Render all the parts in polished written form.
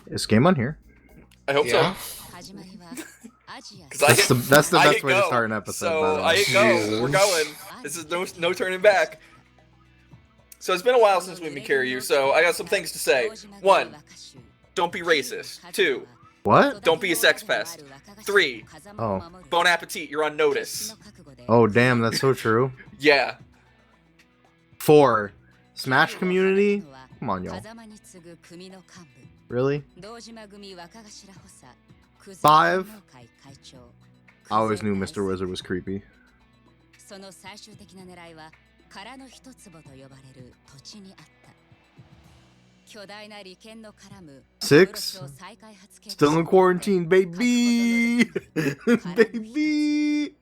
Is game on here? I hope so. That's the best way to start an episode. So I hit go. We're going. This is no turning back. So it's been a while since we've been Kiryu, so I got some things to say. 1, don't be racist. 2, What? don't be a sex pest. 3, Oh. bon appetit, you're on notice. Oh, damn, that's so true. Yeah. 4, Smash community? Come on, y'all. Really? 5, I always knew Mr. Wizard was creepy. 6, still in quarantine, baby! Baby!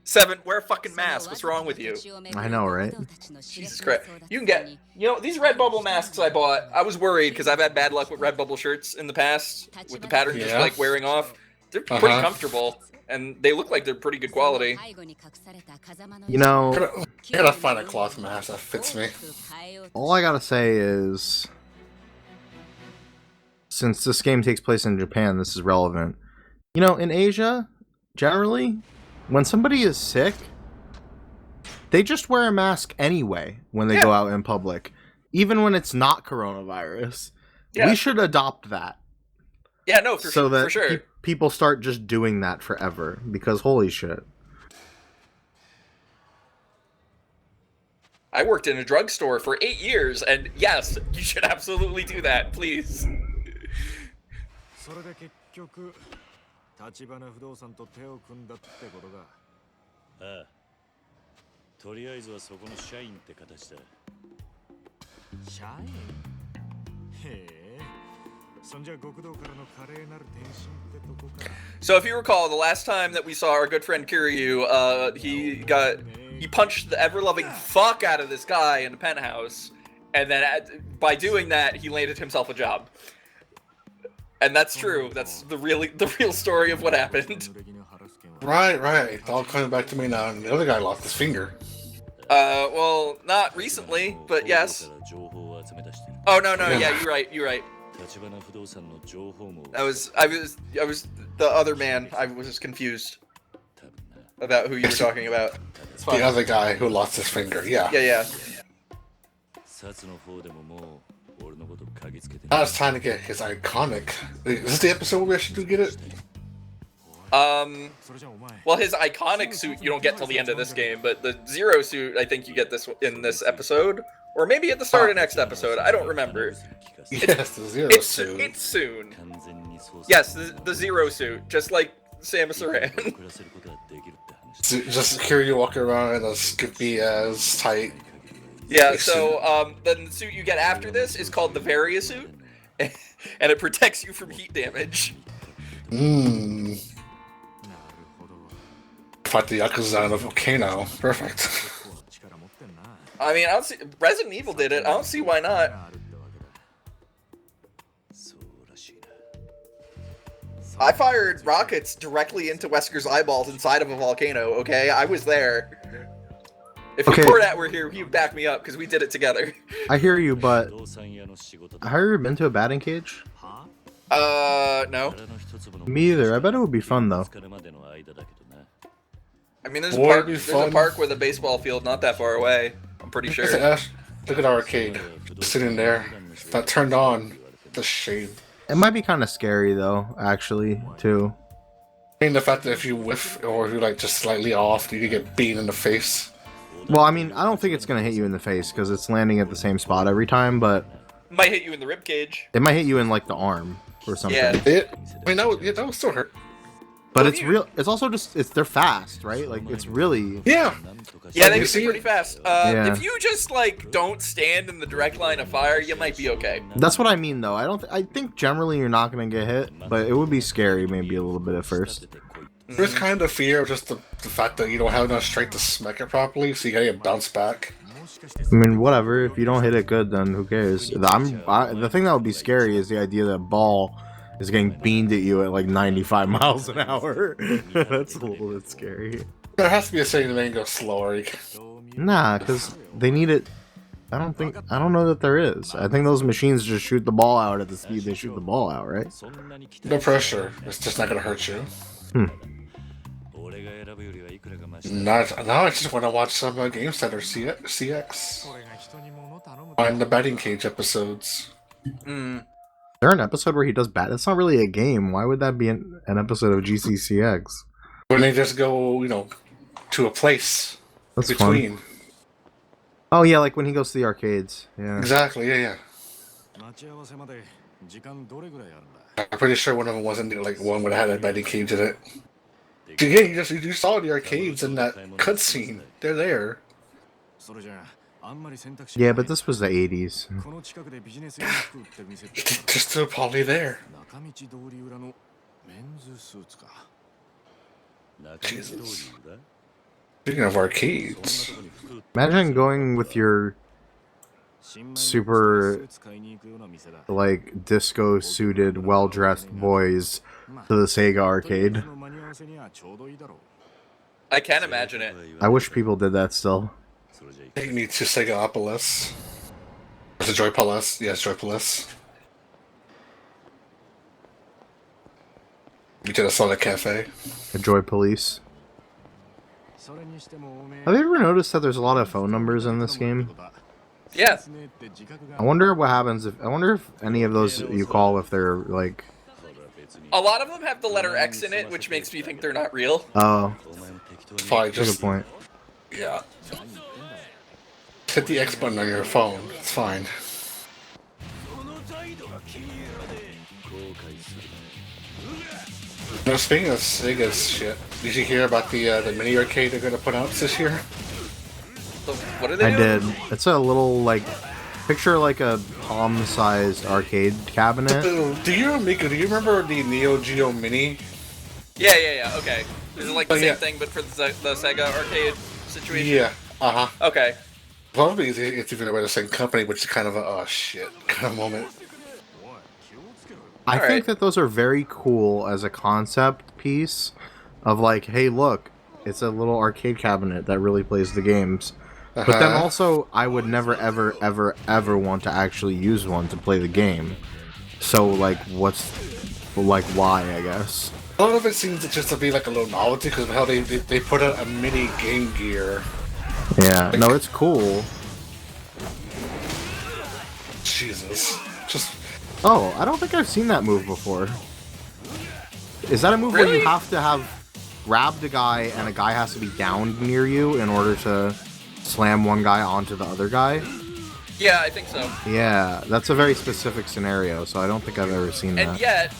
7, wear a fucking mask. What's wrong with you? I know, right? Jesus Christ. You can get, these Redbubble masks I bought, I was worried because I've had bad luck with Redbubble shirts in the past, with the pattern just like wearing off. They're pretty comfortable, and they look like they're pretty good quality. You know, I gotta find a cloth mask that fits me. all I gotta say is, since this game takes place in Japan, this is relevant. You know, in Asia, generally, when somebody is sick, they just wear a mask anyway when they go out in public, even when it's not coronavirus. Yeah. We should adopt that. Yeah, no, for sure. People start just doing that forever, because holy shit. I worked in a drugstore for 8 years, and yes, you should absolutely do that, please. So if you recall, the last time that we saw our good friend Kiryu, he punched the ever-loving fuck out of this guy in the penthouse, and then by doing that, he landed himself a job. And that's true. That's the real story of what happened. Right. It's all coming back to me now. And the other guy lost his finger. Well, not recently, but yes. Oh no, yeah, you're right. I was the other man. I was just confused about who you were talking about. The other guy who lost his finger, yeah. Yeah. Now it's time to get his iconic. Is this the episode where we actually do get it? Well, his iconic suit you don't get till the end of this game, but the Zero suit I think you get this in this episode, or maybe at the start of next episode. I don't remember. Yes, the Zero suit. It's soon. Yes, the Zero suit, just like Samus Aran. Just Kiryu walking around in a skippy as tight. Yeah, so then the suit you get after this is called the Varia suit, and it protects you from heat damage. Fight the Yakuza in a volcano. Perfect. I mean, I don't see Resident Evil did it. I don't see why not. I fired rockets directly into Wesker's eyeballs inside of a volcano, okay? I was there. If Cordat were here, he would back me up, because we did it together. I hear you, but have you ever been to a batting cage? No. Me either. I bet it would be fun, though. I mean, there's a park with a baseball field not that far away. I'm pretty sure. Look at our arcade. Just sitting there. Not turned on. The shade. It might be kind of scary, though, actually, too. I mean, the fact that if you whiff or if you just slightly off, you could get beaten in the face. Well, I mean, I don't think it's going to hit you in the face, because it's landing at the same spot every time, but... It might hit you in the ribcage. It might hit you in, the arm, or something. Yeah. That would still hurt. But it's real. It's also just they're fast, right? It's really yeah, they can be pretty fast. If you just don't stand in the direct line of fire, you might be okay. That's what I mean, though. I think generally you're not gonna get hit, but it would be scary maybe a little bit at first. There's kind of fear of just the fact that you don't have enough strength to smack it properly, so you gotta get bounced back. I mean, whatever. If you don't hit it good, then who cares? The thing that would be scary is the idea that ball is getting beamed at you at 95 miles an hour. That's a little bit scary. There has to be a setting to make it go slower. Nah, because they need it I don't know that there is. I think those machines just shoot the ball out at the speed they shoot the ball out, right? No pressure. It's just not gonna hurt you. Hmm. Now I just want to watch some Game Center CX. Find the batting cage episodes. Mm. Is there an episode where he does bat? That's not really a game. Why would that be an episode of GCCX? When they just go, to a place That's between. fun. Oh yeah, like when he goes to the arcades. Yeah. Exactly. Yeah. I'm pretty sure one of them wasn't like one would have had a batting cage in it. Yeah, you saw the arcades in that cutscene. They're there. Yeah, but this was the 80s. They're still probably there. Jesus. Speaking of arcades, Imagine going with your super, like, disco-suited, well-dressed boys to the Sega arcade. I can't imagine it. I wish people did that still. take me to Segaopolis. Is it Joypolis? Yes, Joypolis. We did a Sonic Cafe. A Joy Police. Have you ever noticed that there's a lot of phone numbers in this game? Yeah. I wonder what happens if... I wonder if any of those you call if they're, like... A lot of them have the letter X in it, which makes me think they're not real. Oh. Fine, That's a just good point. yeah. Hit the X button on your phone. It's fine. Now, speaking of Sega's shit, did you hear about the mini arcade they're gonna put out this year? So what are they I doing? did. It's a little, like... Picture, like, a palm-sized arcade cabinet. Do you remember the Neo Geo Mini? Yeah, okay. Is it like the Oh, same yeah. thing, but for the Sega arcade situation? Yeah. Uh huh. Okay. Probably it's even by the same company, which is kind of a oh shit kind of moment. I Alright. think that those are very cool as a concept piece of like, hey, look, it's a little arcade cabinet that really plays the games. But then Uh-huh. also, I would never, ever, ever, ever want to actually use one to play the game. So, like, why, I guess? A lot of it seems just to be like a little novelty because how they put out a mini Game Gear. Yeah, no, it's cool. Jesus, just Oh, I don't think I've seen that move before. Is that a move where Really? you have to have grabbed a guy and a guy has to be downed near you in order to slam one guy onto the other guy? Yeah, I think so. Yeah, that's a very specific scenario, so I don't think I've ever seen And that. yet,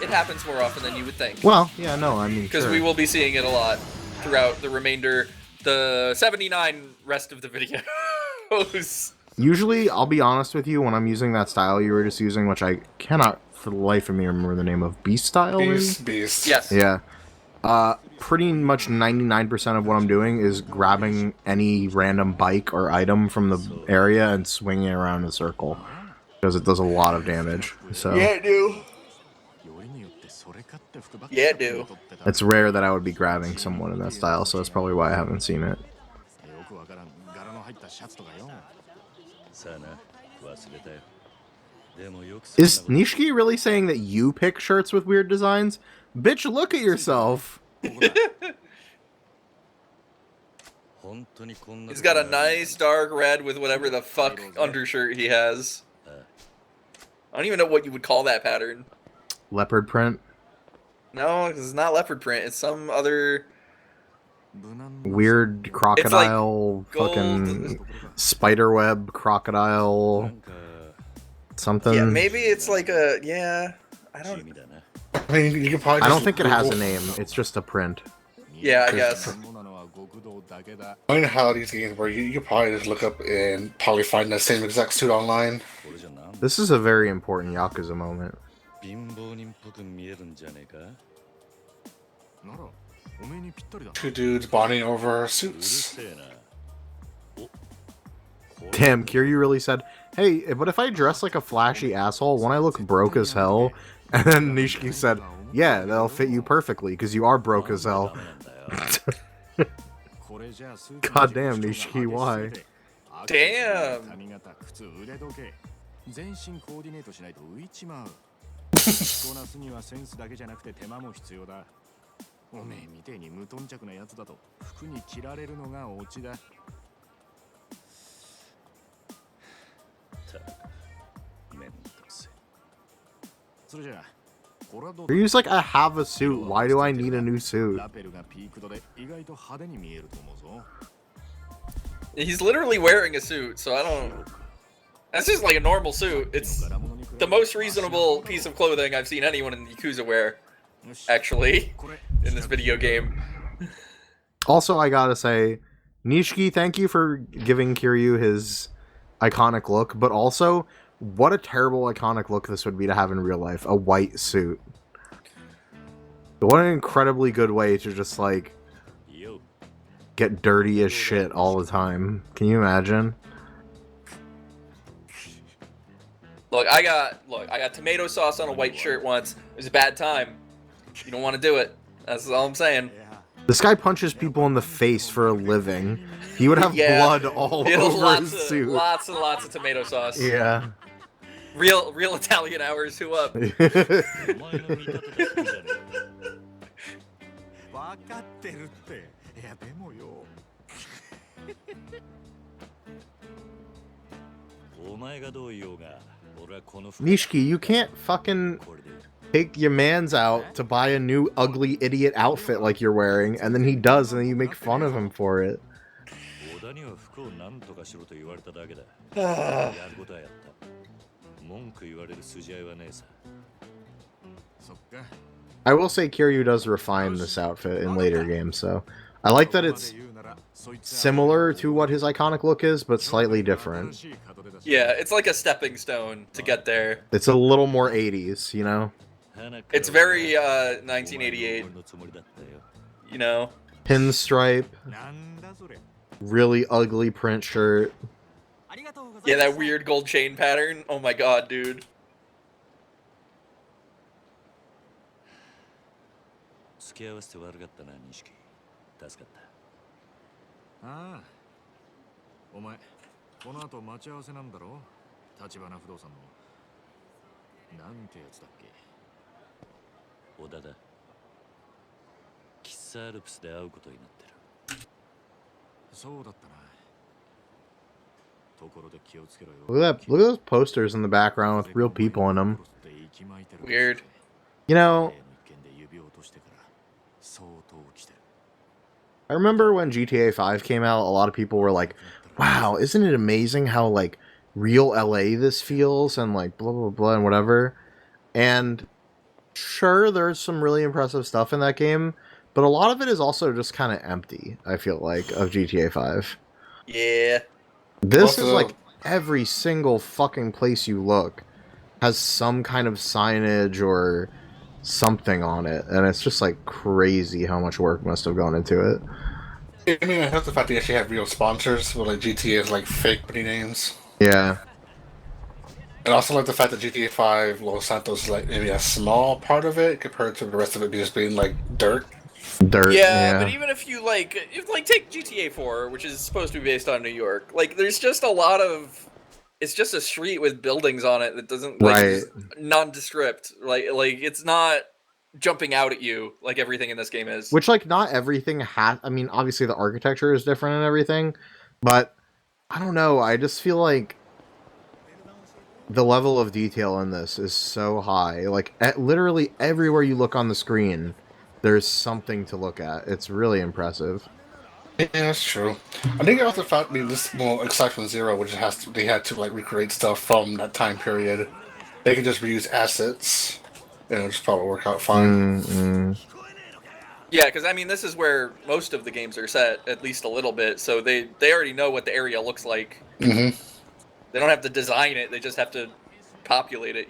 it happens more often than you would think. Well, yeah, no, I mean, Because sure. we will be seeing it a lot throughout the remainder, the 79 rest of the videos. Usually, I'll be honest with you, when I'm using that style you were just using, which I cannot for the life of me remember the name of, Beast style, maybe? beast. Yes. Yeah. Pretty much 99% of what I'm doing is grabbing any random bike or item from the area and swinging it around in a circle. Because it does a lot of damage, so... Yeah, it do. Yeah, it do. It's rare that I would be grabbing someone in that style, so that's probably why I haven't seen it. Is Nishiki really saying that you pick shirts with weird designs? Bitch, look at yourself! He's got a nice dark red with whatever the fuck undershirt he has. I don't even know what you would call that pattern. Leopard print. No, it's not leopard print. It's some other... Weird crocodile, fucking spiderweb crocodile something. Yeah, maybe it's like a... Yeah, I don't... I mean, you can probably. I don't just think it has a Google- name. It's just a print. Yeah, I guess. I know how these games where you can probably just look up and probably find the same exact suit online. This is a very important Yakuza moment. Two dudes bonding over suits. Damn, Kiryu really said, hey, but if I dress like a flashy asshole, won't I look broke as hell? And then Nishiki said, yeah, that'll fit you perfectly, because you are broke as hell. God damn, Nishiki, why? Damn. 髪型、靴、腕時計、全身コーディネートしないと浮いちまう。こなすにはセンスだけじゃなくて手間も必要だ。おめえみてえに無頓着なやつだと服に着られるのがオチだ。めんどくせえ。それじゃあ。Ryu's like, I have a suit. Why do I need a new suit? He's literally wearing a suit, so I don't... That's just like a normal suit. It's the most reasonable piece of clothing I've seen anyone in Yakuza wear, actually, in this video game. Also, I gotta say, Nishiki, thank you for giving Kiryu his iconic look, but also... what a terrible iconic look this would be to have in real life. A white suit. What an incredibly good way to just, like, get dirty as shit all the time. Can you imagine? Look, I got tomato sauce on a white shirt once. It was a bad time. You don't want to do it. That's all I'm saying. This guy punches people in the face for a living. He would have blood all over his suit. Lots and lots of tomato sauce. Yeah. Real Italian hours, who up? Nishiki, you can't fucking take your mans out to buy a new ugly idiot outfit like you're wearing, and then he does, and then you make fun of him for it. I will say Kiryu does refine this outfit in later games, so I like that it's similar to what his iconic look is, but slightly different. Yeah, it's like a stepping stone to get there. It's a little more 80s, you know? It's very 1988, you know? Pinstripe, really ugly print shirt. Yeah, that weird gold chain pattern. Oh my god, dude. Look at those posters in the background with real people in them. Weird. You know, I remember when GTA 5 came out, a lot of people were like, wow, isn't it amazing how, like, real LA this feels, and, like, blah, blah, blah, and whatever. And sure, there's some really impressive stuff in that game, but a lot of it is also just kind of empty, I feel like, of GTA 5. Yeah. This is like every single fucking place you look has some kind of signage or something on it, and it's just like crazy how much work must have gone into it. I mean, I heard the fact they actually have real sponsors, but like GTA is like fake company names. Yeah. And also like the fact that GTA 5 Los Santos is like maybe a small part of it compared to the rest of it just being like dirt. Yeah, but even if you take GTA 4, which is supposed to be based on New York, like there's just a lot of, it's just a street with buildings on it that doesn't like nondescript, like it's not jumping out at you like everything in this game is. Which like not everything has. I mean, obviously the architecture is different and everything, but I don't know. I just feel like the level of detail in this is so high. Like literally everywhere you look on the screen, there's something to look at. It's really impressive. Yeah, that's true. I think also the fact, I mean, this more aside from Zero, which they had to like recreate stuff from that time period. They can just reuse assets, and it'll just probably work out fine. Mm-hmm. Yeah, because I mean, this is where most of the games are set, at least a little bit. So they already know what the area looks like. Mm-hmm. They don't have to design it; they just have to populate it.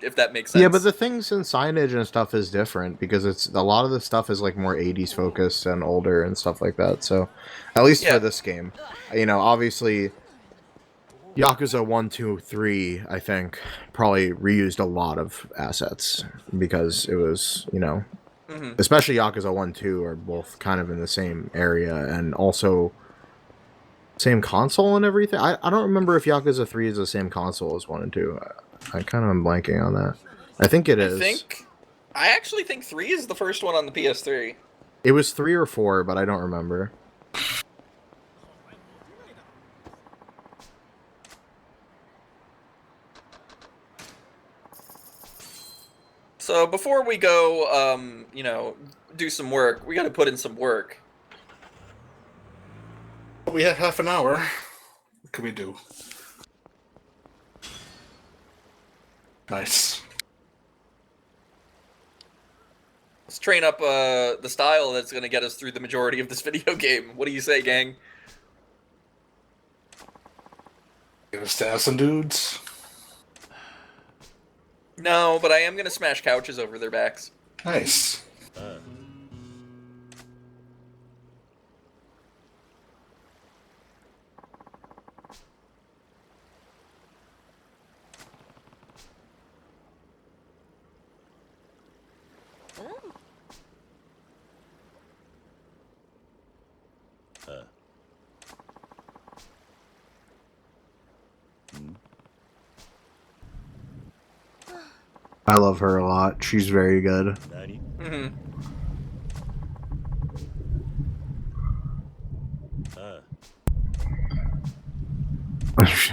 If that makes sense. Yeah, but the things in signage and stuff is different because it's a lot of the stuff is like more 80s focused and older and stuff like that. So, at least for this game, you know, obviously, Yakuza 1, 2, 3, I think probably reused a lot of assets because it was, you know, especially Yakuza 1, 2 are both kind of in the same area, and also Same console and everything? I don't remember if Yakuza 3 is the same console as 1 and 2. I kind of am blanking on that. I think it is. I actually think 3 is the first one on the PS3. It was 3 or 4, but I don't remember. So before we go, do some work, we gotta put in some work. We have half an hour. What can we do? Nice. Let's train up the style that's gonna get us through the majority of this video game. What do you say, gang? Gonna stab some dudes. No, but I am gonna smash couches over their backs. Nice. I love her a lot. She's very good. Mm-hmm.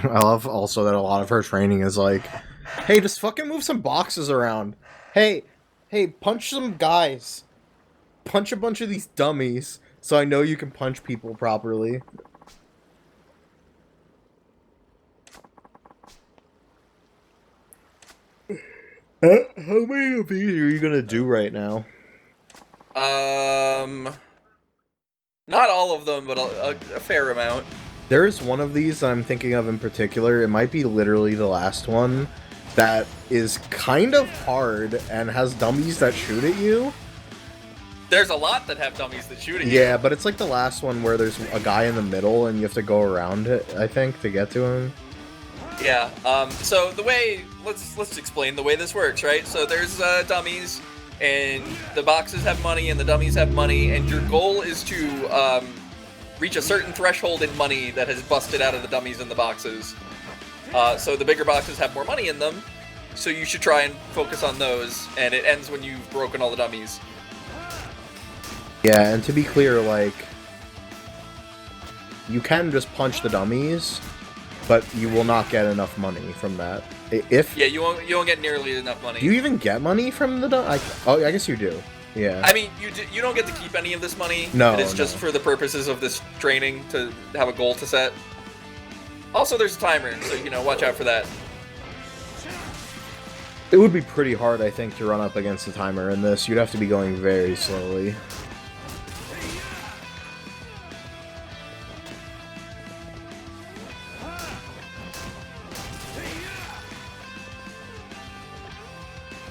I love also that a lot of her training is like, hey, just fucking move some boxes around. Hey, punch some guys. Punch a bunch of these dummies so I know you can punch people properly. How many of these are you gonna do right now? Not all of them, but a fair amount. There is one of these that I'm thinking of in particular. It might be literally the last one that is kind of hard and has dummies that shoot at you. There's a lot that have dummies that shoot at you. Yeah, but it's like the last one where there's a guy in the middle and you have to go around it, I think, to get to him. Yeah, so the way, let's explain the way this works, right? So there's dummies, and the boxes have money, and the dummies have money, and your goal is to reach a certain threshold in money that has busted out of the dummies and the boxes. So the bigger boxes have more money in them, so you should try and focus on those, and it ends when you've broken all the dummies. Yeah, and to be clear, like, you can just punch the dummies, but you will not get enough money from that. Yeah, you won't get nearly enough money. Do you even get money from the I guess you do. Yeah. I mean, you don't get to keep any of this money. No, it is just for the purposes of this training to have a goal to set. Also, there's a timer, so watch out for that. It would be pretty hard, I think, to run up against the timer in this. You'd have to be going very slowly.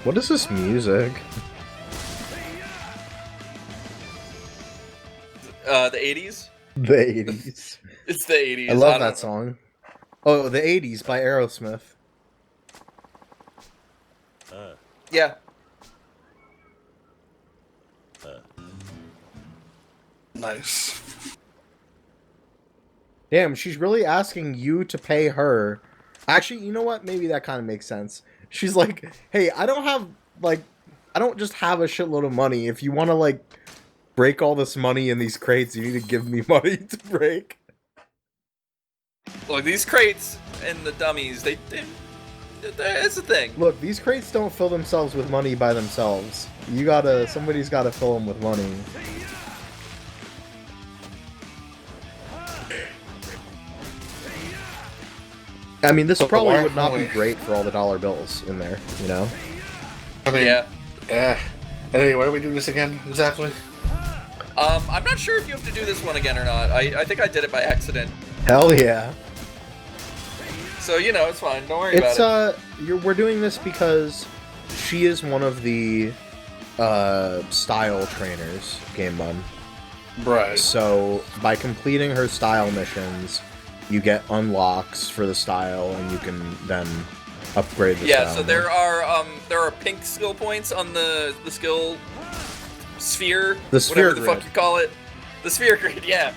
What is this music? The 80s? The 80s. It's the 80s. I love that song. Oh, the 80s by Aerosmith. Yeah. Nice. Damn, she's really asking you to pay her. Actually, you know what? Maybe that kind of makes sense. She's like, hey, I don't just have a shitload of money. If you want to, break all this money in these crates, you need to give me money to break. Look, these crates and the dummies, it's a thing. Look, these crates don't fill themselves with money by themselves. Somebody's gotta fill them with money. I mean, this probably would not be great for all the dollar bills in there, I mean, yeah. Anyway, why are we doing this again, exactly? I'm not sure if you have to do this one again or not. I think I did it by accident. Hell yeah. So, it's fine. Don't worry about it. We're doing this because she is one of the style trainers, Game Bum. Right. So, by completing her style missions, you get unlocks for the style, and you can then upgrade the style. Yeah, so there are pink skill points on the skill sphere. The sphere whatever the fuck you call it. The sphere grid, yeah.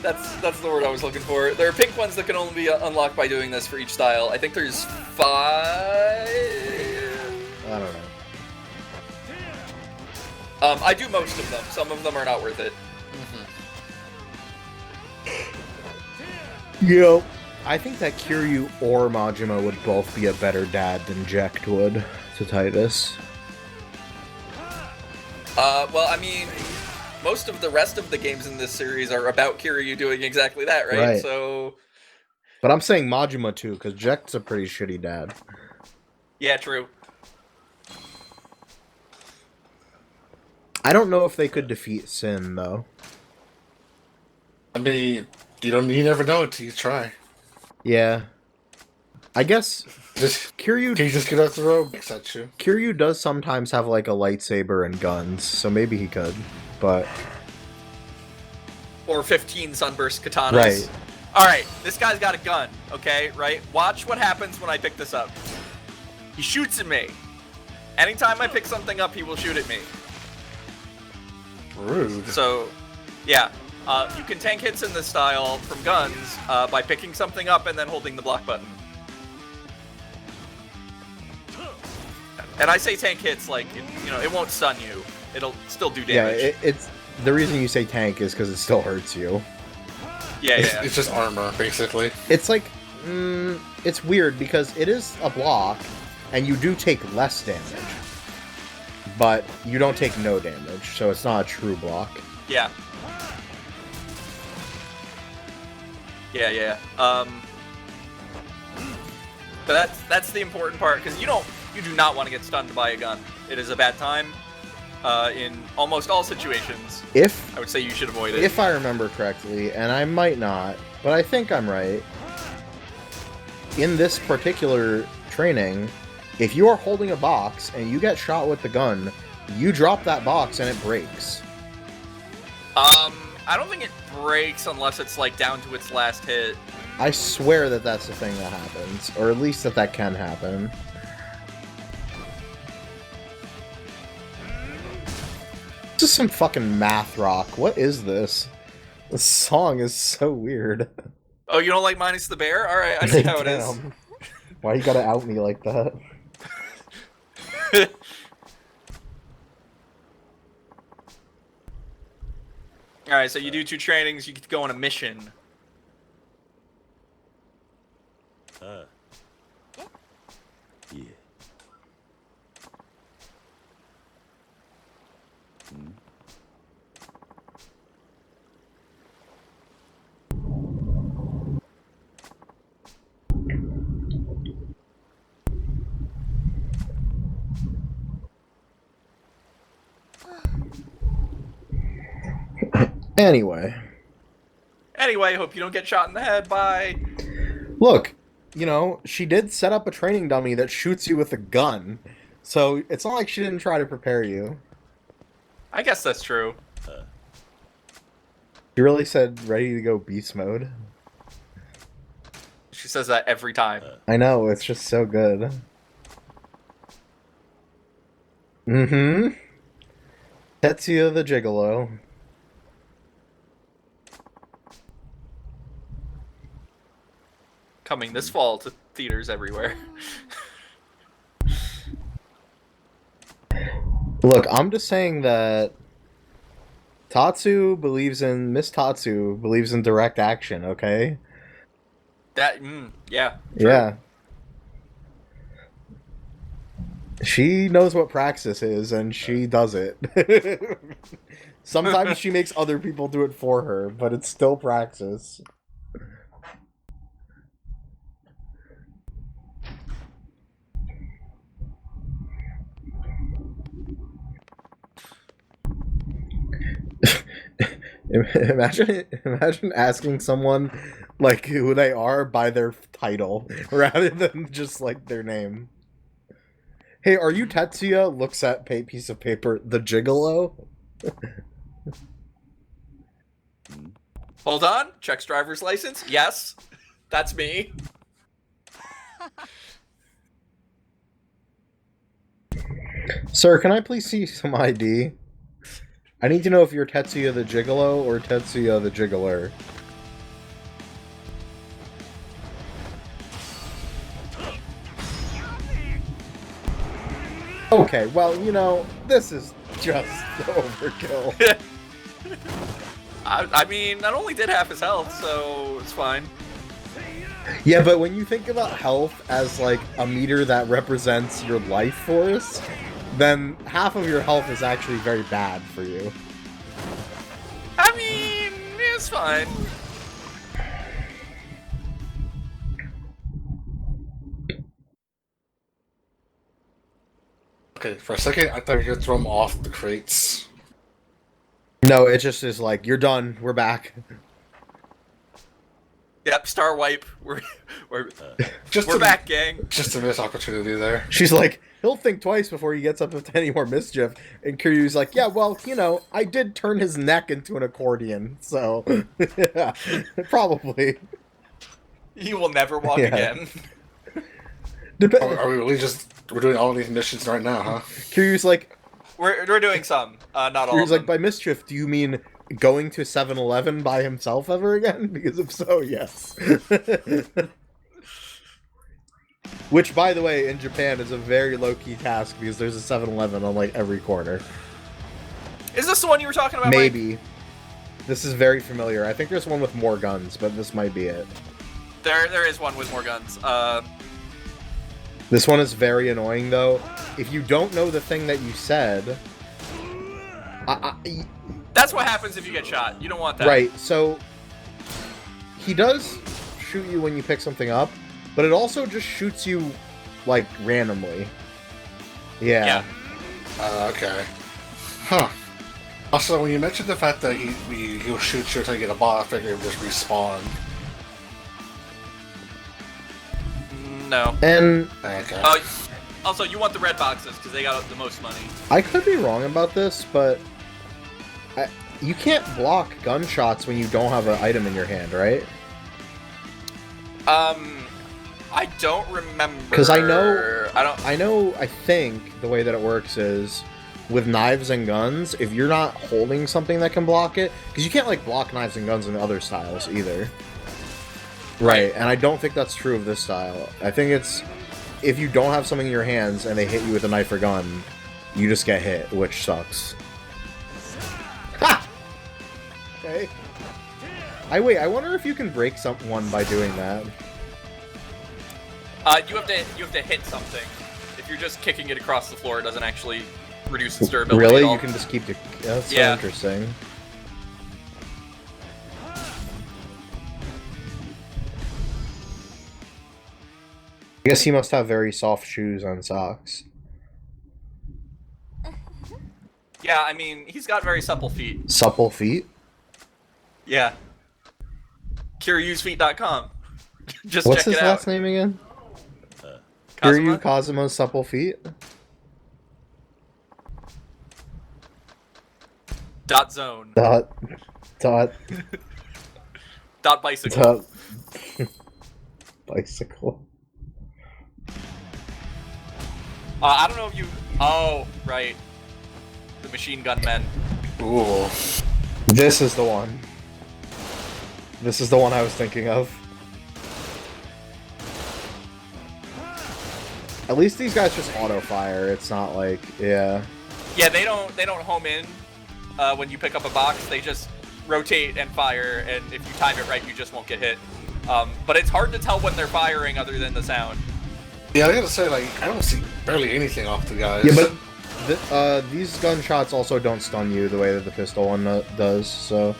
That's the word I was looking for. There are pink ones that can only be unlocked by doing this for each style. I think there's 5. I don't know. I do most of them. Some of them are not worth it. Yep. I think that Kiryu or Majima would both be a better dad than Jekt would to Titus. Well, I mean, most of the rest of the games in this series are about Kiryu doing exactly that, right? Right. So, But I'm saying Majima too, because Jekt's a pretty shitty dad. yeah, true. I don't know if they could defeat Sin, though. I mean, you never know until you try. Yeah. I guess Just Kiryu can you just get out the road? Makes that true. Kiryu does sometimes have like a lightsaber and guns, so maybe he could. But Or 15 sunburst katanas. Right. Alright, this guy's got a gun, okay, right? Watch what happens when I pick this up. He shoots at me. Anytime I pick something up, he will shoot at me. Rude. So, yeah. You can tank hits in this style from guns by picking something up and then holding the block button. And I say tank hits like, it won't stun you. It'll still do damage. yeah, it's the reason you say tank is because it still hurts you. Yeah. It's just armor, basically. It's like, it's weird because it is a block, and you do take less damage. But you don't take no damage, so it's not a true block. Yeah. Yeah. But that's the important part, because you do not want to get stunned by a gun. It is a bad time in almost all situations. If I would say you should avoid it. If I remember correctly, and I might not, but I think I'm right, in this particular training, if you are holding a box and you get shot with the gun, you drop that box and it breaks. I don't think it breaks unless it's like down to its last hit. I swear that that's the thing that happens, or at least that can happen. This is some fucking math rock. What is this? This song is so weird. Oh, you don't like Minus the Bear? Alright, I see how it is. Damn. Why you gotta out me like that? Alright, so you do 2 trainings, you get to go on a mission. Yeah. Anyway. Anyway, hope you don't get shot in the head. Bye. Look, she did set up a training dummy that shoots you with a gun. So it's not like she didn't try to prepare you. I guess that's true. She really said ready to go beast mode. She says that every time. I know, it's just so good. Mm-hmm. Tetsuya the Gigolo. Coming this fall to theaters everywhere. Look, I'm just saying that Miss Tatsu believes in direct action, okay? That, yeah. True. Yeah. She knows what praxis is, and she does it. Sometimes she makes other people do it for her, but it's still praxis. Imagine asking someone like who they are by their title rather than just like their name. Hey, are you Tetsuya? Looks at piece of paper. The Gigolo? Hold on. Checks driver's license. Yes. That's me. Sir, can I please see some ID? I need to know if you're Tetsuya the Gigolo or Tetsuya the Giggler. Okay, well, you know, this is just overkill. I mean, that only did half his health, so it's fine. Yeah, but when you think about health as, like, a meter that represents your life force, then half of your health is actually very bad for you. I mean, it's fine. Okay, for a second, I thought you were gonna throw him off the crates. No, it just is like, you're done, we're back. Yep, star wipe. We're Just we're a, back, gang. Just a missed opportunity there. She's like, he'll think twice before he gets up to any more mischief. And Kiryu's like, yeah, well, you know, I did turn his neck into an accordion, so yeah, probably. He will never walk again. Are we really just... We're doing all these missions right now, huh? Kiryu's like... We're doing some, not all Kiryu's of them. like, by mischief, do you mean going to 7-Eleven by himself ever again? Because if so, yes. Which, by the way, in Japan is a very low-key task because there's a 7-Eleven on, like, every corner. Is this the one you were talking about, Mike? Maybe. This is very familiar. I think there's one with more guns, but this might be it. There is one with more guns. This one is very annoying, though. If you don't know the thing that you said... That's what happens if you get shot. You don't want that. Right, so... He does shoot you when you pick something up, but it also just shoots you, like, randomly. Yeah. Okay. Huh. Also, when you mentioned the fact that he'll shoot you until you get a ball, I figured it would just respawn. No. And Okay. Also, you want the red boxes because they got the most money. I could be wrong about this, but... you can't block gunshots when you don't have an item in your hand, right? I don't remember. Because I think the way that it works is with knives and guns, if you're not holding something that can block it, because you can't like block knives and guns in other styles either. Right, and I don't think that's true of this style. I think it's if you don't have something in your hands and they hit you with a knife or gun, you just get hit, which sucks. Ha! Okay. I wonder if you can break someone by doing that. You have to hit something. If you're just kicking it across the floor, it doesn't actually reduce its durability. Really? At all. You can just keep the... That's Yeah. so interesting. I guess he must have very soft shoes and socks. Yeah, I mean, he's got very supple feet. Supple feet? Yeah. CuriouseFeet.com. Just What's check his it out. last name again? Kazuma? Kiryu Kazuma's supple feet? .zone. Dot .bicycle. bicycle. I don't know if you... Oh, right. The machine gun men. Ooh. This is the one. This is the one I was thinking of. At least these guys just auto fire. It's not like, yeah. Yeah, they don't home in when you pick up a box. They just rotate and fire, and if you time it right, you just won't get hit. But it's hard to tell when they're firing other than the sound. Yeah, I gotta say, like, I don't see barely anything off the guys. Yeah, but these gunshots also don't stun you the way that the pistol one does, so...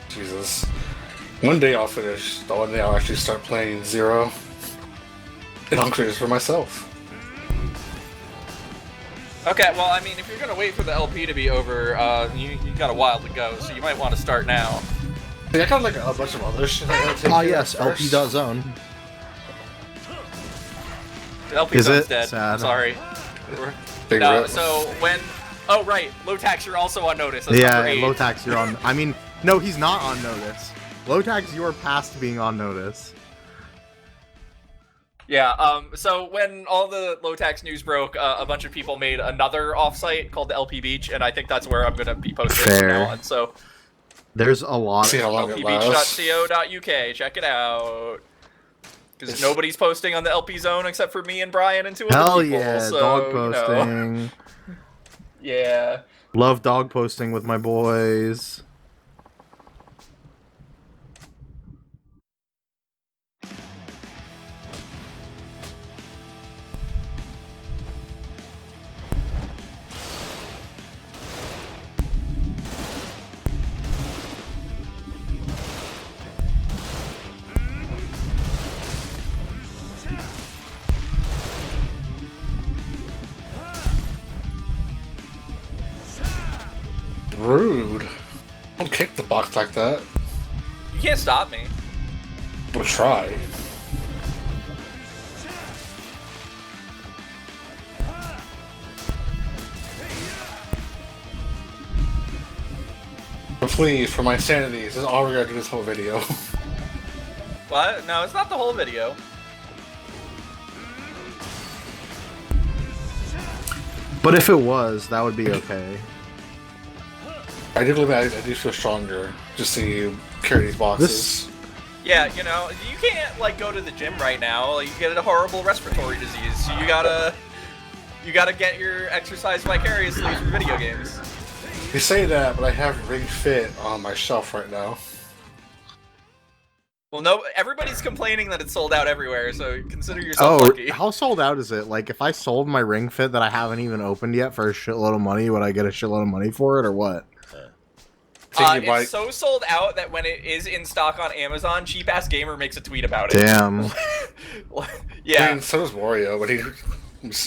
Jesus. One day I'll finish. The one day I'll actually start playing Zero. And I'll create this for myself. Okay, well, I mean, if you're gonna wait for the LP to be over, you got a while to go, so you might want to start now. Yeah, I got like a bunch of other shit I gotta take care of yes, first. LP.zone. The LP Is zone's it? dead. Sad. Sorry. Big No, rip. so Oh, right. Low tax, you're also on notice. That's Yeah, number 8. low tax, you're on. I mean, no, he's not on notice. Low tax, you're past being on notice. Yeah, so when all the low tax news broke, a bunch of people made another offsite called the LP Beach, and I think that's where I'm gonna be posting from now on. So There's a lot. See how long it lasts. lpbeach.co.uk, check it out. Because nobody's posting on the LP zone except for me and Brian and 2 other Hell people. yeah, So, dog you know. posting. Yeah. Love dog posting with my boys. Rude. Don't kick the box like that. You can't stop me. We'll try. But please, for my sanity, this is all we're gonna do this whole video. What? No, it's not the whole video. But if it was, that would be okay. I do believe I do feel stronger just seeing you carry these boxes. Yeah, you know, you can't, like, go to the gym right now. You get a horrible respiratory disease. So you gotta get your exercise vicariously through video games. You say that, but I have Ring Fit on my shelf right now. Well, no, everybody's complaining that it's sold out everywhere, so consider yourself lucky. How sold out is it? Like, if I sold my Ring Fit that I haven't even opened yet for a shitload of money, would I get a shitload of money for it, or what? It's so sold out that when it is in stock on Amazon, Cheap Ass Gamer makes a tweet about it. Damn. Yeah. I mean, so does Wario, but he...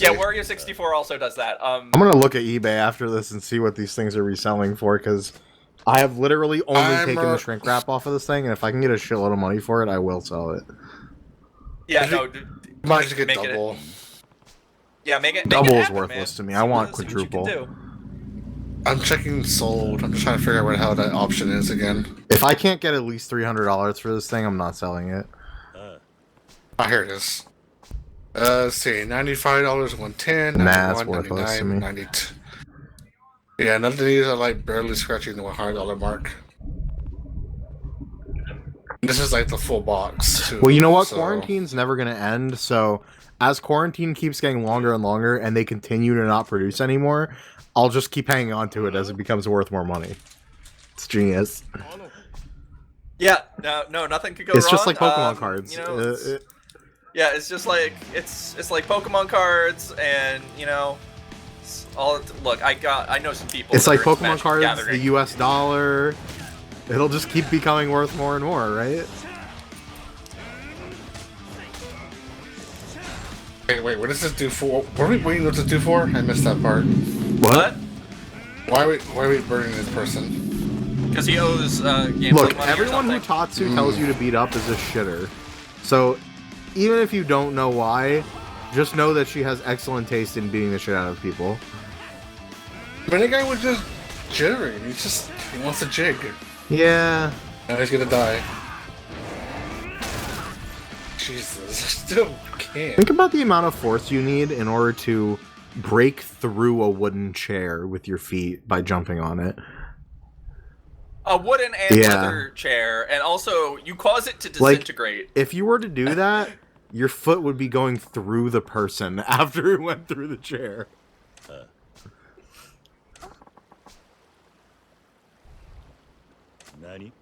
Yeah, Wario64 also does that. I'm gonna look at eBay after this and see what these things are reselling for, because I have literally only taken the shrink wrap off of this thing, and if I can get a shitload of money for it, I will sell it. Yeah, no, might just get make double. Yeah, make it. Double is happen, worthless man. to me. I want See what you can quadruple. do. I'm checking sold. I'm just trying to figure out how that option is again. If I can't get at least $300 for this thing, I'm not selling it. Oh, here it is. Let's see, $95, $110, Nah, it's $91, worthless to me. $99, $92. Yeah, none of these are like barely scratching the $100 mark. This is like the full box, too. Well, you know what? So... Quarantine's never going to end, so as quarantine keeps getting longer and longer and they continue to not produce anymore, I'll just keep hanging on to it as it becomes worth more money. It's genius. Yeah, no, nothing could go wrong. It's just like Pokemon cards. You know, yeah, it's just like it's like Pokemon cards, and you know, look, I know some people. It's that like are into Pokemon Magic cards, Gathering. the US dollar. It'll just keep becoming worth more and more, right? Wait, what does this do for? What are we waiting what does this do for? I missed that part. What? Why are we burning this person? Because he owes gambling Look, money or everyone who something. Tatsu tells you to beat up is a shitter. So, even if you don't know why, just know that she has excellent taste in beating the shit out of people. But that guy was just jittering. He wants a jig. Yeah. Now he's gonna die. Jesus, I still can't. Think about the amount of force you need in order to break through a wooden chair with your feet by jumping on it. A wooden and leather chair, and also you cause it to disintegrate. If you were to do that, your foot would be going through the person after it went through the chair. Nani?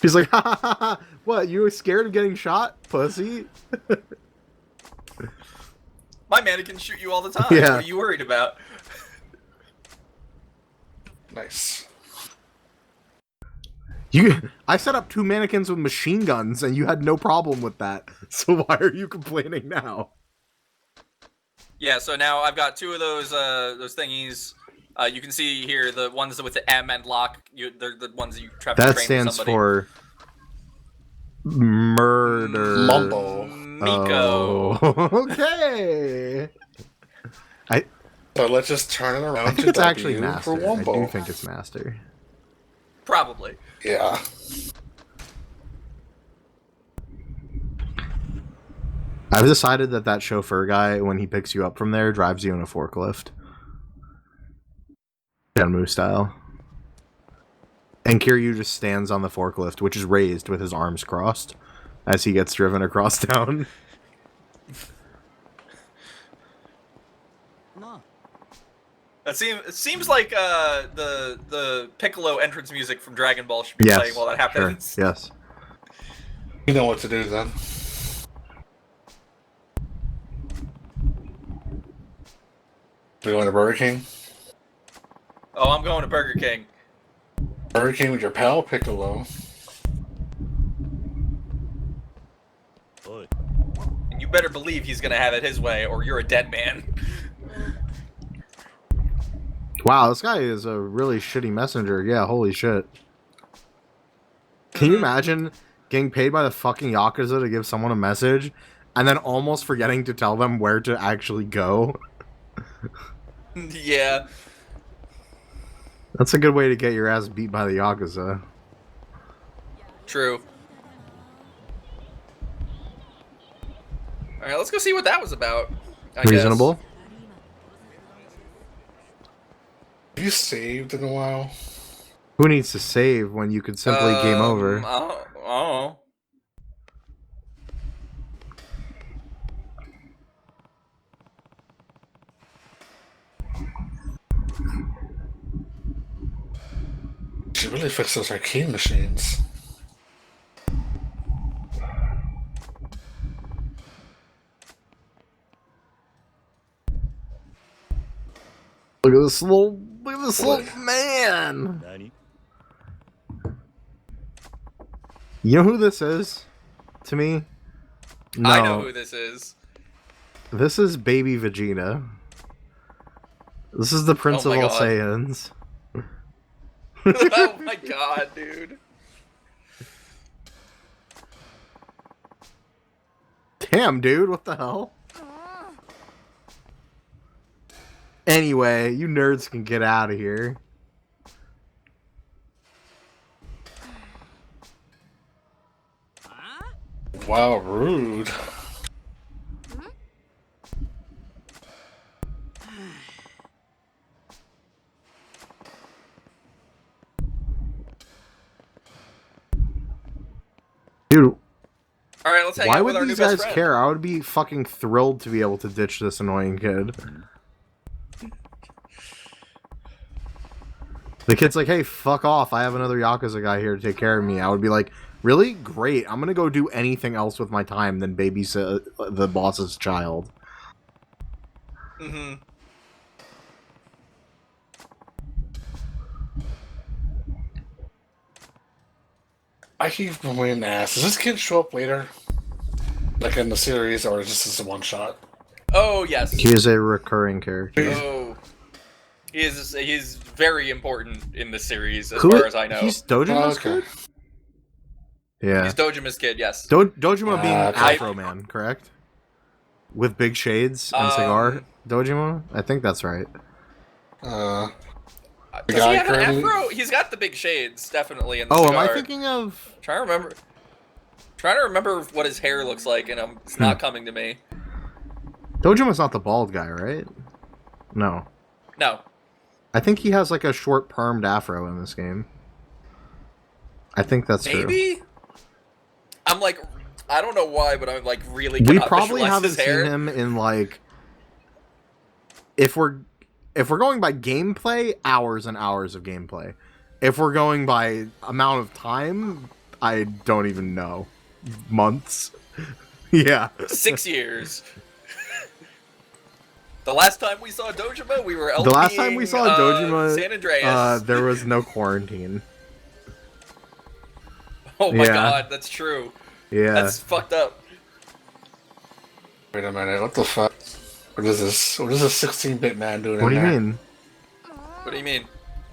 He's like, ha ha ha ha, what, you were scared of getting shot, pussy? My mannequins shoot you all the time. Yeah. What are you worried about? Nice. I set up 2 mannequins with machine guns, and you had no problem with that. So why are you complaining now? Yeah, so now I've got 2 of those thingies. You can see here the ones with the M and lock. They're the ones that you trap. That train stands somebody. for murder. Mumbo. Miko. Oh, okay. So So let's just turn it around I think to it's actually W Master. for I Wombo. do think it's Master. Probably. Yeah. I've decided that chauffeur guy, when he picks you up from there, drives you in a forklift. Shenmue style. And Kiryu just stands on the forklift, which is raised with his arms crossed, as he gets driven across town. It seems like the Piccolo entrance music from Dragon Ball should be playing while that happens. Sure. Yes. You know what to do then. We going to Burger King? Oh, I'm going to Burger King. Burger King with your pal Piccolo. And you better believe he's gonna have it his way, or you're a dead man. Wow, this guy is a really shitty messenger. Yeah, holy shit. Can you imagine getting paid by the fucking Yakuza to give someone a message, and then almost forgetting to tell them where to actually go? Yeah. That's a good way to get your ass beat by the Yakuza. True. Alright, let's go see what that was about. I Reasonable? guess. Have you saved in a while? Who needs to save when you could simply game over? Oh. Should really fix those arcade machines. Look at this little man. You know who this is? To me? No. I know who this is. This is Baby Vegeta. This is the Prince Oh of my all God. Saiyans. Oh my god, dude. Damn, dude, what the hell? Anyway, you nerds can get out of here. Wow, rude. Dude, Alright, let's hang why out would with our these new best guys friend. care? I would be fucking thrilled to be able to ditch this annoying kid. The kid's like, hey, fuck off. I have another Yakuza guy here to take care of me. I would be like, really? Great. I'm gonna go do anything else with my time than babysit the boss's child. Mm-hmm. I keep wanting to ask, does this kid show up later? Like in the series, or is this a one shot? Oh, yes. He is a recurring character. Oh. He's very important in the series, as Who- far as I know. He's Dojima's Okay. kid? Yeah. He's Dojima's kid, yes. Dojima being okay. Afro Man, correct? With big shades and cigar? Dojima? I think that's right. Does The he guy have an currently- afro? He's got the big shades, definitely. And the Oh, cigar. am I thinking of... Trying to remember what his hair looks like, and it's not coming to me. Dojima's not the bald guy, right? No. No. I think he has like a short permed afro in this game. I think that's true. Maybe? I'm like, I don't know why, but I'm like really We cannot probably visualize haven't his hair. seen him in like... If we're going by gameplay, hours and hours of gameplay. If we're going by amount of time, I don't even know. Months? Yeah. 6 years. The last time we saw Dojima, we were The last time we saw Dojima, San Andreas. there was no quarantine. Oh my yeah. god, that's true. Yeah. That's fucked up. Wait a minute, what the fuck? What is this? What is this 16-bit man doing What do in you there? mean? What do you mean?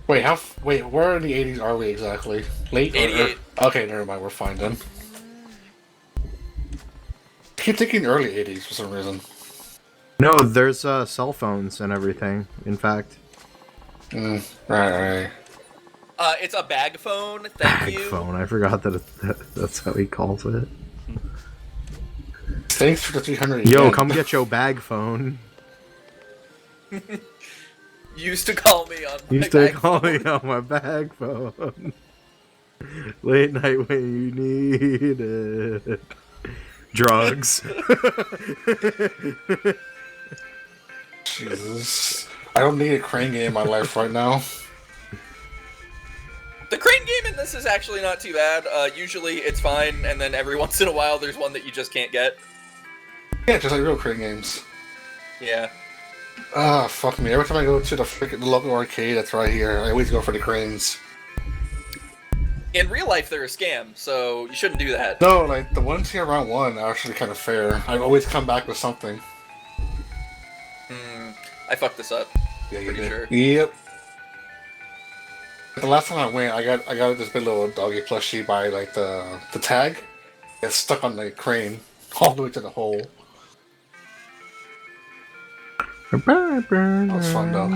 Wait, wait, where in the 80s are we exactly? Late? 88. Okay, never mind, we're fine then. I keep thinking early 80s for some reason. No, there's cell phones and everything. In fact, Right. It's a bag phone. Thank bag you. phone. I forgot that's how he calls it. Thanks for the 300 Yo, yen. come get your bag phone. Used to call me on my Used to bag call phone. me on my bag phone. Late night when you need it. Drugs. Jesus. I don't need a crane game in my life right now. The crane game in this is actually not too bad. Usually it's fine, and then every once in a while there's one that you just can't get. Yeah, just like real crane games. Yeah. Ah, fuck me. Every time I go to the local arcade that's right here, I always go for the cranes. In real life, they're a scam, so you shouldn't do that. No, like, the ones here around 1 are actually kind of fair. I always come back with something. I fucked this up. Yeah, you Pretty did. sure. Yep. The last time I went, I got this big little doggy plushie by, like, the tag. It's stuck on the crane all the way to the hole. That was fun, though.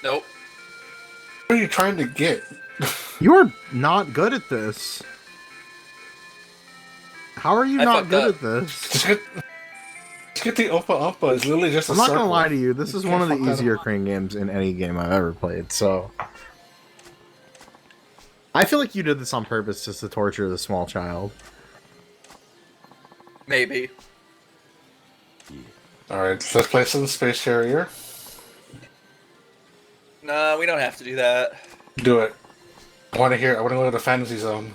Nope. What are you trying to get? You're not good at this. How are you I not fucked good up. at this? Just get the Oompa Oompa. It's literally just a I'm not circle. gonna lie to you, this You is can't one of the fuck that easier up. crane games in any game I've ever played, so... I feel like you did this on purpose just to torture the small child. Maybe. Alright, let's play some Space Harrier. Nah, we don't have to do that. Do it. I want to go to the fantasy zone.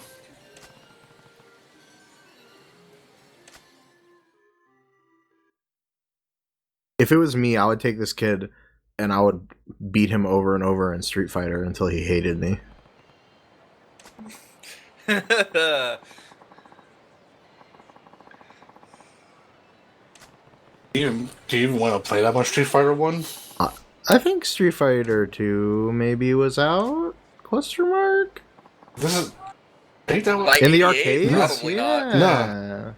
If it was me, I would take this kid and I would beat him over and over in Street Fighter until he hated me. Do you even want to play that much Street Fighter 1? I think Street Fighter 2 maybe was out? Question mark? This is... I think that was... Like In the 88? arcades? Probably Yeah. not.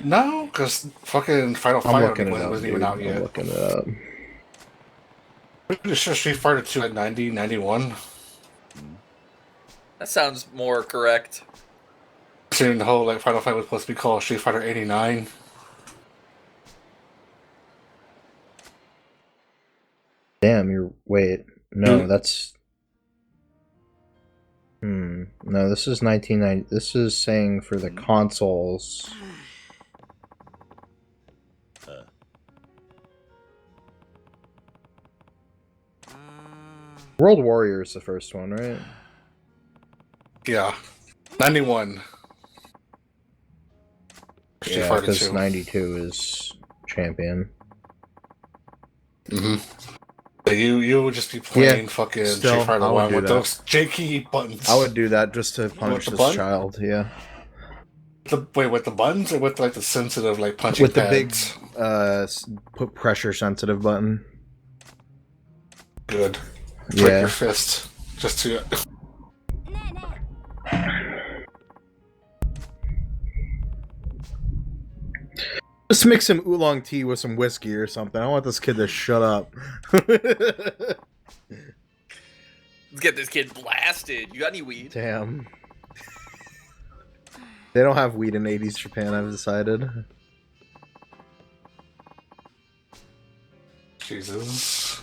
No, because fucking Final I'm Fight looking it up, wasn't even dude. out yet. I'm looking it up. Pretty sure Street Fighter 2 at 90, 91. That sounds more correct. Considering the whole like Final Fight was supposed to be called Street Fighter 89. Damn, you're... Wait. No, Hmm. that's... No, this is 1990. This is saying for the consoles. World Warrior is the first one, right? Yeah. 91. Street Yeah, Fighter because 2. 92 is Champion. You would just be playing fucking still, Street Fighter I would 1 do with that. those J key buttons. I would do that just to punish the this button? child, yeah. Wait, with the buttons or with like the sensitive like punching With the big, pads? put pressure sensitive button. Good. Break Yeah. your fist. Just to... Just mix some oolong tea with some whiskey or something. I want this kid to shut up. Let's get this kid blasted. You got any weed? Damn. They don't have weed in 80s Japan, I've decided. Jesus.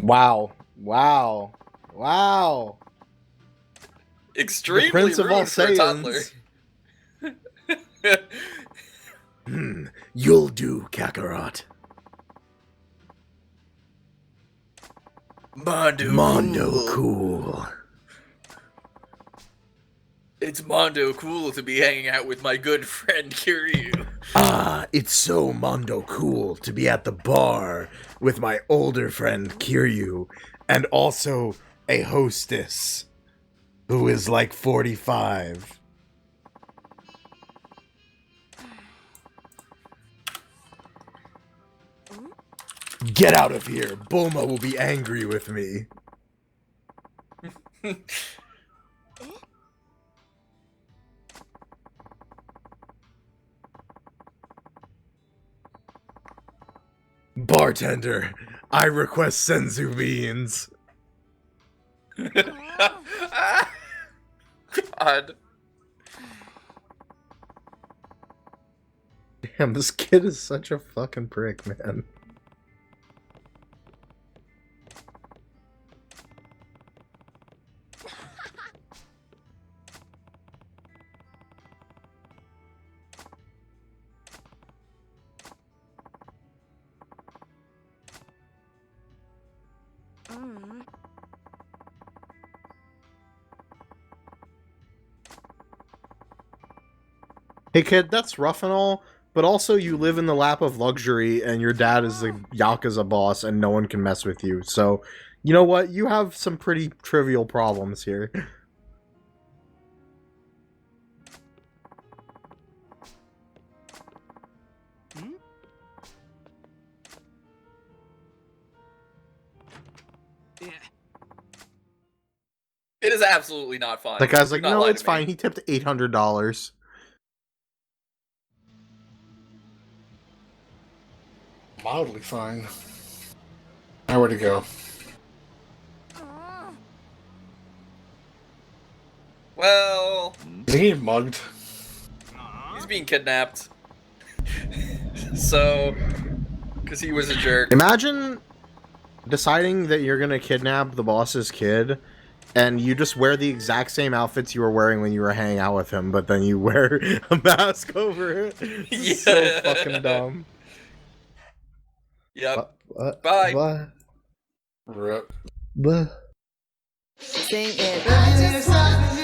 Wow. Wow. Wow. Extremely The Prince of all rude for a toddler. Saiyans. You'll do, Kakarot. Mondo cool. It's Mondo cool to be hanging out with my good friend Kiryu. Ah, it's so Mondo cool to be at the bar with my older friend Kiryu, and also a hostess who is like 45. Get out of here. Bulma will be angry with me. Bartender, I request senzu beans. God. Damn, this kid is such a fucking prick, man. Hey kid, that's rough and all, but also you live in the lap of luxury and your dad is the Yakuza boss and no one can mess with you. So, you know what? You have some pretty trivial problems here. It is absolutely not fun. That guy's Do like, not no, lie it's to me. fine. He tipped $800. Mildly fine. Now where to go? Well, Did he get mugged? he's being kidnapped. So, because he was a jerk. Imagine deciding that you're gonna kidnap the boss's kid and you just wear the exact same outfits you were wearing when you were hanging out with him, but then you wear a mask over it. It's so fucking dumb. Yep. What? Bye. What? Rip. What? Sing it.